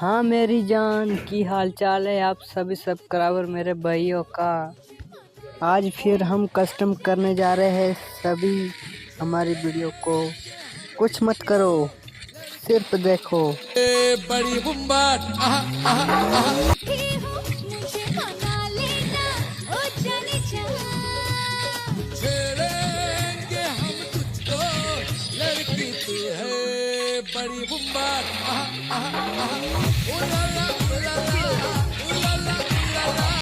हाँ मेरी जान की हाल चाल है आप सभी सब्सक्राइबर मेरे भाइयों का। आज फिर हम कस्टम करने जा रहे हैं सभी हमारी वीडियो को। कुछ मत करो, सिर्फ देखो। बड़ी बुम्बाट छेड़ेंगे हम तुझको, लड़की तू है बड़ी बुम्बाट।